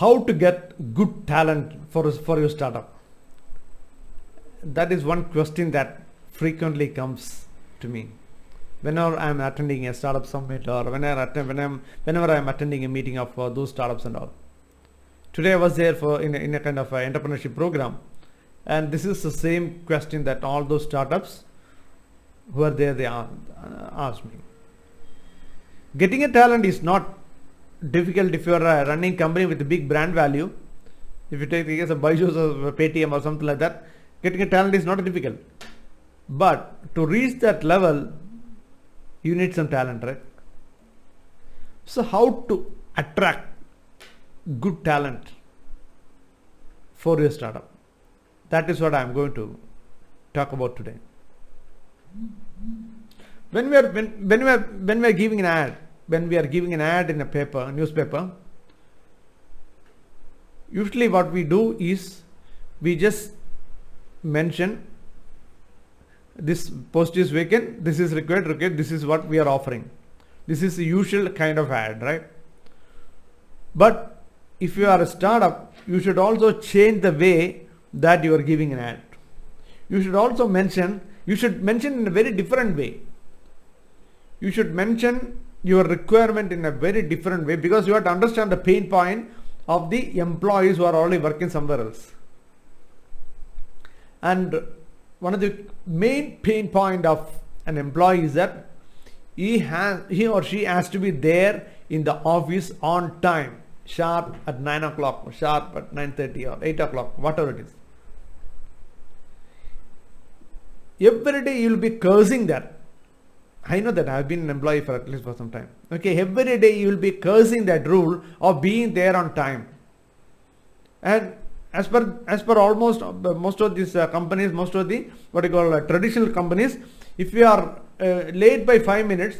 how to get good talent for your startup. That is one question that frequently comes to me whenever I am attending a startup summit, or whenever I am attending a meeting of those startups and all. Today I was there in a kind of a entrepreneurship program, and this is the same question that all those startups who are there, they asked me. Getting a talent is not difficult if you are a running company with a big brand value. If you take the case of Byju's or Paytm or something like that, getting a talent is not difficult. But to reach that level, you need some talent, right? So how to attract good talent for your startup? That is what I am going to talk about today. When we are giving an ad, when we are giving an ad in a newspaper, usually what we do is we just mention this post is vacant, this is required, this is what we are offering. This is the usual kind of ad, right? But if you are a startup, you should also change the way that you are giving an ad. You should mention in a very different way. You should mention your requirement in a very different way, because you have to understand the pain point of the employees who are already working somewhere else. And one of the main pain point of an employee is that he or she has to be there in the office on time, sharp at 9 o'clock, or sharp at 9:30 or 8 o'clock, whatever it is. Every day you will be cursing that. I know that I have been an employee for at least for some time. Okay, every day you will be cursing that rule of being there on time. And as per almost most of these companies, most of the what you call traditional companies, if you are late by 5 minutes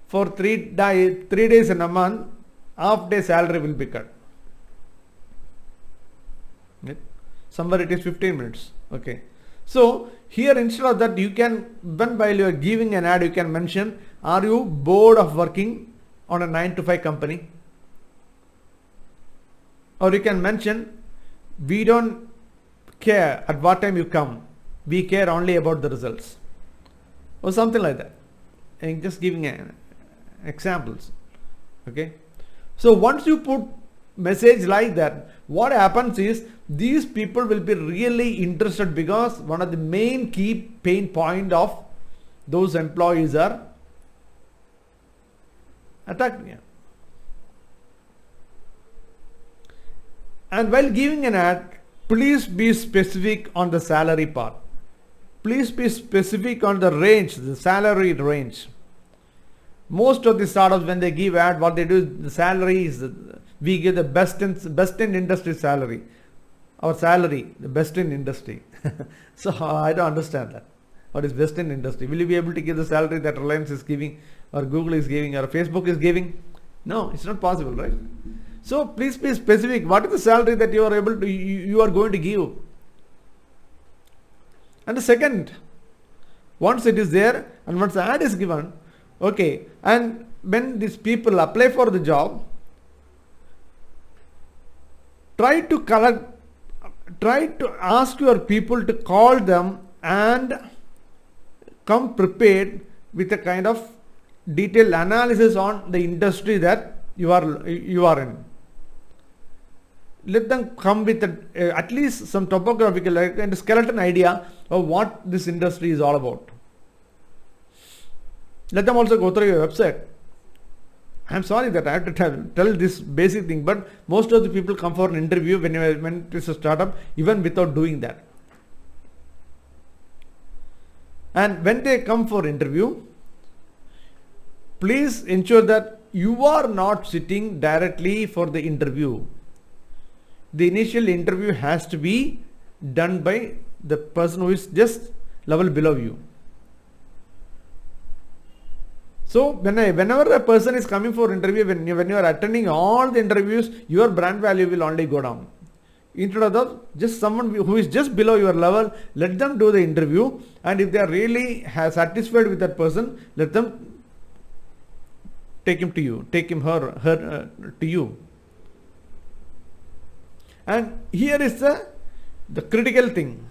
for 3 days in a month, half day salary will be cut. Okay. Somewhere it is 15 minutes. Okay. So here, instead of that, you can, while you are giving an ad, you can mention, are you bored of working on a 9 to 5 company? Or you can mention, we don't care at what time you come, we care only about the results, or something like that. And just giving examples. Okay. So once you put message like that, what happens is these people will be really interested, because one of the main key pain point of those employees are attacked. And while giving an ad, please be specific on the salary part. Please be specific on the range, the salary range. Most of the startups, when they give ad, what they do is the salary is, we give the best in industry salary. Our salary, the best in industry. So I don't understand that. What is best in industry? Will you be able to give the salary that Reliance is giving, or Google is giving, or Facebook is giving? No, it's not possible, right? So please be specific. What is the salary that you are going to give? And the second, once it is there and once the ad is given, okay, and when these people apply for the job, try to ask your people to call them and come prepared with a kind of detailed analysis on the industry that you are in. Let them come with at least some topographical and skeleton idea of what this industry is all about. Let them also go through your website. I am sorry that I have to tell this basic thing, but most of the people come for an interview when it is a startup, even without doing that. And when they come for interview, please ensure that you are not sitting directly for the interview. The initial interview has to be done by the person who is just level below you. So whenever a person is coming for interview, when you are attending all the interviews, your brand value will only go down. Instead of that, just someone who is just below your level, let them do the interview, and if they are really satisfied with that person, let them take him to you, take him her to you. And here is the critical thing.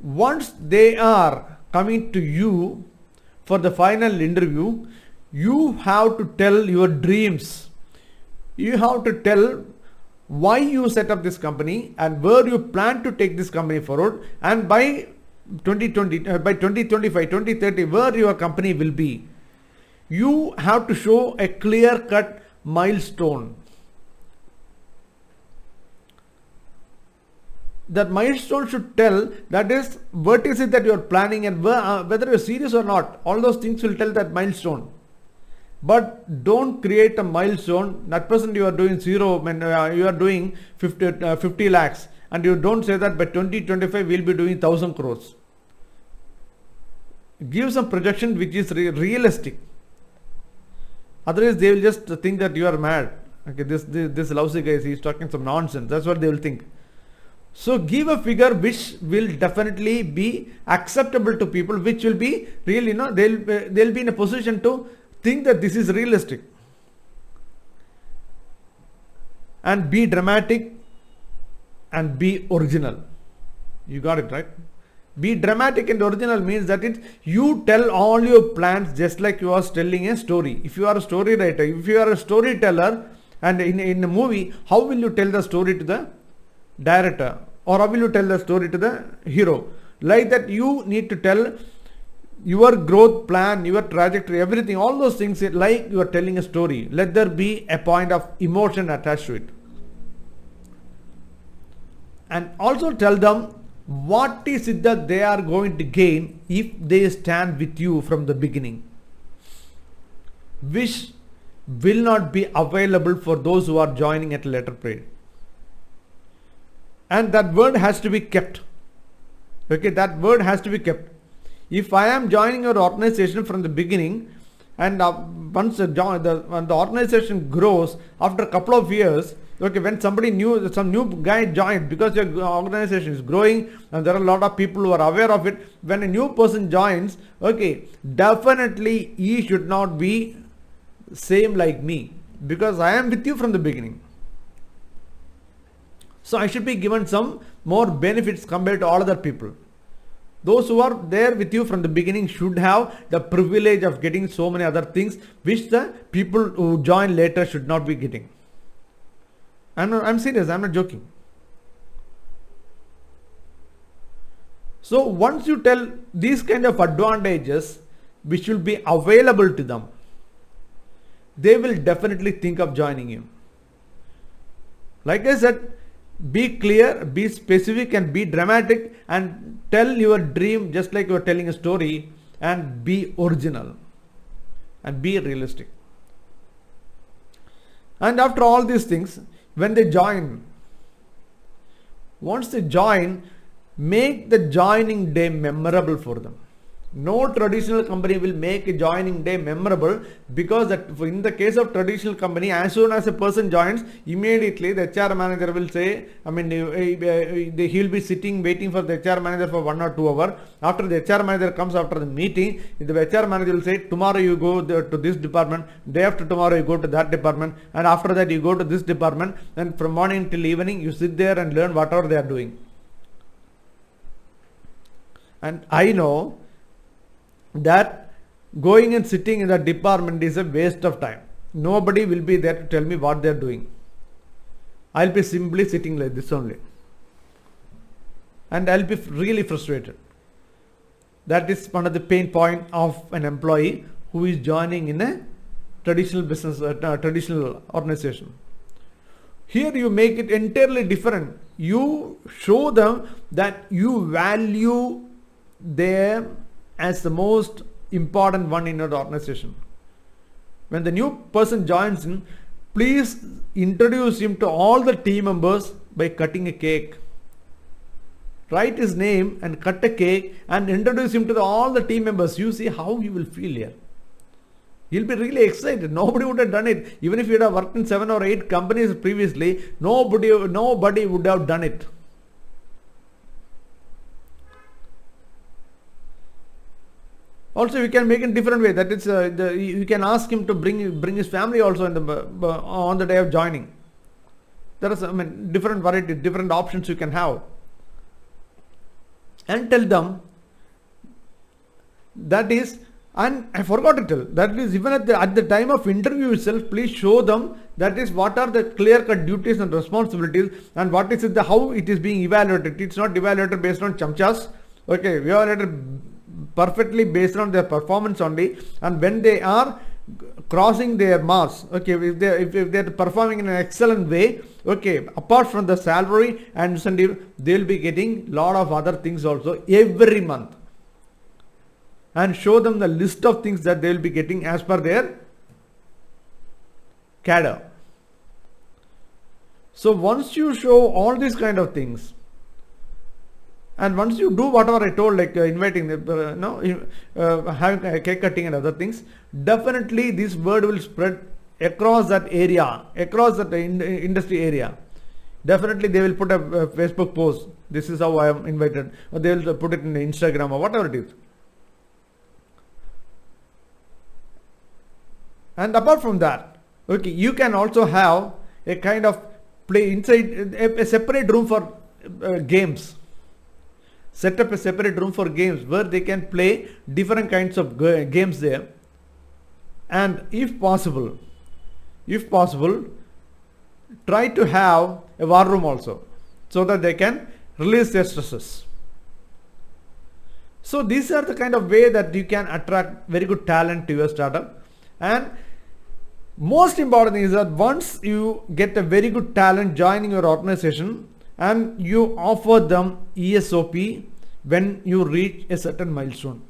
Once they are coming to you for the final interview, you have to tell your dreams. You have to tell why you set up this company and where you plan to take this company forward, and by 2020, by 2025, 2030, where your company will be. You have to show a clear-cut milestone. That milestone should tell, that is, what is it that you are planning and whether you are serious or not. All those things will tell that milestone. But don't create a milestone. That person you are doing zero, when you are doing 50 lakhs, and you don't say that by 2025 we will be doing 1000 crores. Give some projection which is realistic. Otherwise they will just think that you are mad. Okay, this lousy guy, he is talking some nonsense. That's what they will think. So give a figure which will definitely be acceptable to people, which will be really, they'll be in a position to think that this is realistic. And be dramatic and be original. You got it, right? Be dramatic and original means that you tell all your plans just like you are telling a story. If you are a story writer, if you are a storyteller, and in a movie, how will you tell the story to the director, or how will you tell the story to the hero? Like that, you need to tell your growth plan, your trajectory, everything, all those things like you are telling a story. Let there be a point of emotion attached to it. And also tell them what is it that they are going to gain if they stand with you from the beginning, which will not be available for those who are joining at a later period. And that word has to be kept. Okay, that word has to be kept. If I am joining your organization from the beginning, and once the organization grows after a couple of years, okay, when some new guy joined, because your organization is growing and there are a lot of people who are aware of it, when a new person joins, okay, definitely he should not be same like me, because I am with you from the beginning. So I should be given some more benefits compared to all other people. Those who are there with you from the beginning should have the privilege of getting so many other things which the people who join later should not be getting. I'm serious, I'm not joking. So once you tell these kind of advantages which will be available to them, they will definitely think of joining you. Like I said, be clear, be specific, and be dramatic, and tell your dream just like you are telling a story, and be original and be realistic. And after all these things, when they join, once they join, make the joining day memorable for them. No traditional company will make a joining day memorable, because that in the case of traditional company, as soon as a person joins, immediately the HR manager will say, he'll be sitting waiting for the HR manager for 1 or 2 hours. After the HR manager comes after the meeting, the HR manager will say, tomorrow you go to this department, day after tomorrow you go to that department, and after that you go to this department, and from morning till evening you sit there and learn whatever they are doing. And I know that going and sitting in that department is a waste of time. Nobody will be there to tell me what they are doing. I'll be simply sitting like this only, and I'll be really frustrated. That is one of the pain point of an employee who is joining in a traditional business, traditional organization. Here you make it entirely different. You show them that you value them as the most important one in your organization. When the new person joins in, please introduce him to all the team members by cutting a cake. Write his name and cut a cake and introduce him to all the team members. You see how you will feel here. You'll be really excited. Nobody would have done it. Even if you would have worked in 7 or 8 companies previously, nobody would have done it. Also, you can make it in different way. That is, you can ask him to bring his family also on the day of joining. There are some, different varieties, different options you can have. And tell them that is, and I forgot to tell, that is even at the time of interview itself, please show them that is what are the clear-cut duties and responsibilities, and what is it, how it is being evaluated. It's not evaluated based on chamchas. Okay, evaluated perfectly based on their performance only, and when they are crossing their marks, okay, if they are performing in an excellent way, okay, apart from the salary and incentive, they will be getting lot of other things also every month. And show them the list of things that they will be getting as per their cadre. So once you show all these kind of things, and once you do whatever I told, like inviting, having a cake cutting and other things, definitely this word will spread across that area, across that industry area. Definitely they will put a Facebook post, this is how I am invited, or they will put it in Instagram or whatever it is. And apart from that, okay, you can also have a kind of play inside a separate room for games. Set up a separate room for games where they can play different kinds of games there. And if possible, try to have a war room also, so that they can release their stresses. So these are the kind of way that you can attract very good talent to your startup. And most important is that once you get a very good talent joining your organization, and you offer them ESOP when you reach a certain milestone.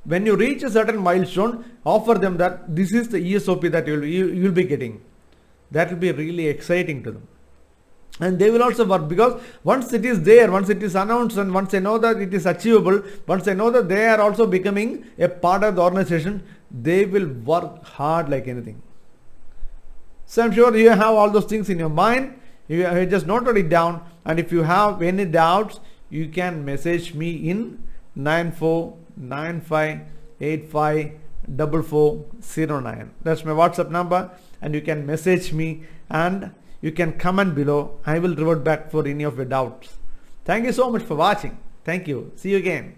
When you reach a certain milestone, offer them that this is the ESOP that you will be getting. That will be really exciting to them. And they will also work, because once it is there, once it is announced, and once they know that it is achievable, once they know that they are also becoming a part of the organization, they will work hard like anything. So I'm sure you have all those things in your mind. You just noted it down, and if you have any doubts, you can message me in 9495854409. That's my WhatsApp number, and you can message me and you can comment below. I will revert back for any of your doubts. Thank you so much for watching. Thank you. See you again.